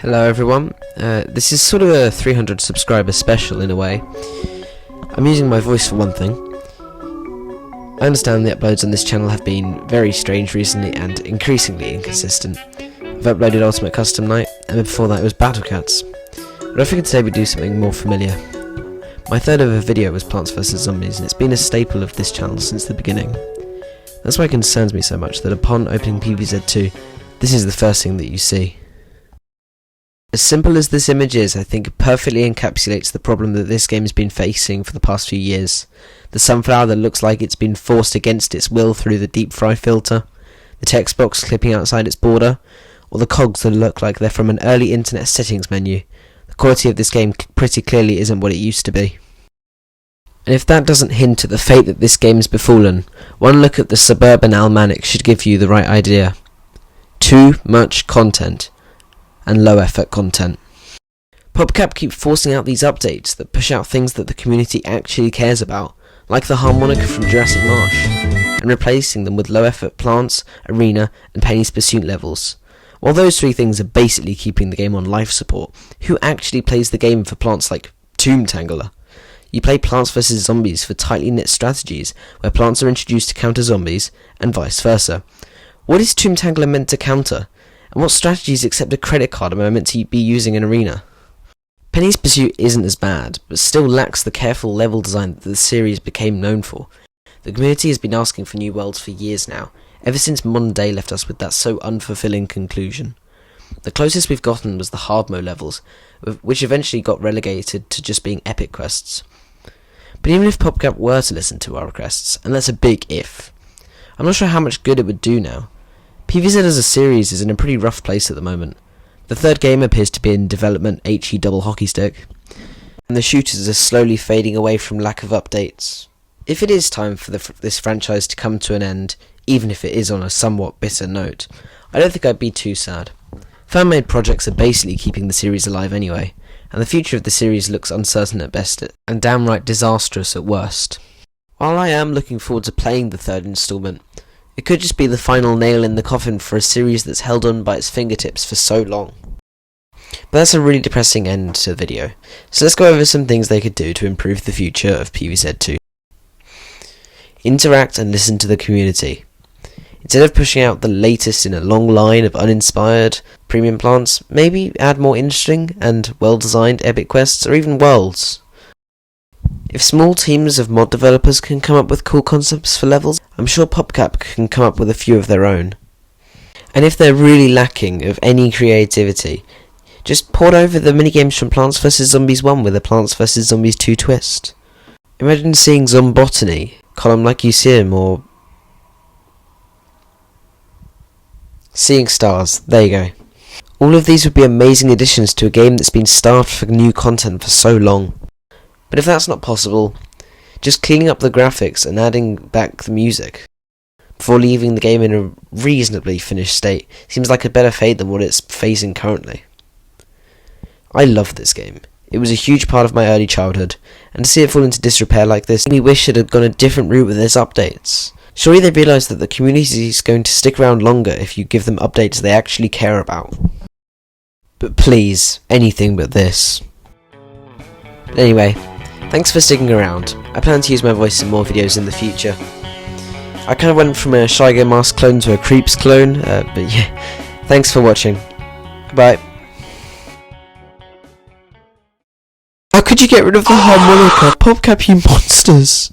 Hello everyone, this is sort of a 300 subscriber special in a way. I'm using my voice for one thing. I understand the uploads on this channel have been very strange recently and increasingly inconsistent. I've uploaded Ultimate Custom Night, and before that it was Battle Cats. But I figured today we'd do something more familiar. My third ever video was Plants vs Zombies, and it's been a staple of this channel since the beginning. That's why it concerns me so much that upon opening PvZ2, this is the first thing that you see. As simple as this image is, I think it perfectly encapsulates the problem that this game has been facing for the past few years. The sunflower that looks like it's been forced against its will through the deep fry filter, the text box clipping outside its border, or the cogs that look like they're from an early internet settings menu. The quality of this game pretty clearly isn't what it used to be. And if that doesn't hint at the fate that this game's befallen, one look at the suburban almanac should give you the right idea. Too much content. And low effort content. PopCap keep forcing out these updates that push out things that the community actually cares about, like the harmonica from Jurassic Marsh, and replacing them with low effort plants, arena, and Penny's Pursuit levels. While those three things are basically keeping the game on life support, who actually plays the game for plants like Tomb Tangler? You play Plants vs Zombies for tightly knit strategies, where plants are introduced to counter zombies, and vice versa. What is Tomb Tangler meant to counter? And what strategies except a credit card am I meant to be using in Arena? Penny's Pursuit isn't as bad, but still lacks the careful level design that the series became known for. The community has been asking for new worlds for years now, ever since Modern Day left us with that so unfulfilling conclusion. The closest we've gotten was the hard mode levels, which eventually got relegated to just being epic quests. But even if PopCap were to listen to our requests, and that's a big if, I'm not sure how much good it would do now. PvZ as a series is in a pretty rough place at the moment. The third game appears to be in development HE double hockey stick, and the shooters are slowly fading away from lack of updates. If it is time for this franchise to come to an end, even if it is on a somewhat bitter note, I don't think I'd be too sad. Fan-made projects are basically keeping the series alive anyway, and the future of the series looks uncertain at best and downright disastrous at worst. While I am looking forward to playing the third installment, it could just be the final nail in the coffin for a series that's held on by its fingertips for so long. But that's a really depressing end to the video, so let's go over some things they could do to improve the future of PvZ2. Interact and listen to the community. Instead of pushing out the latest in a long line of uninspired premium plants, maybe add more interesting and well-designed epic quests or even worlds. If small teams of mod developers can come up with cool concepts for levels, I'm sure PopCap can come up with a few of their own. And if they're really lacking of any creativity, just port over the minigames from Plants vs Zombies 1 with a Plants vs Zombies 2 twist. Imagine seeing Zombotany, column like you see him, or Seeing Stars, there you go. All of these would be amazing additions to a game that's been starved for new content for so long. But if that's not possible, just cleaning up the graphics and adding back the music before leaving the game in a reasonably finished state seems like a better fate than what it's facing currently. I love this game. It was a huge part of my early childhood, and to see it fall into disrepair like this, we wish it had gone a different route with its updates. Surely they realise that the community is going to stick around longer if you give them updates they actually care about. But please, anything but this. Anyway, thanks for sticking around. I plan to use my voice in more videos in the future. I kind of went from a Shy Guy Mask clone to a Creeps clone, but yeah, thanks for watching. Goodbye. How could you get rid of the harmonica? PopCap, you monsters!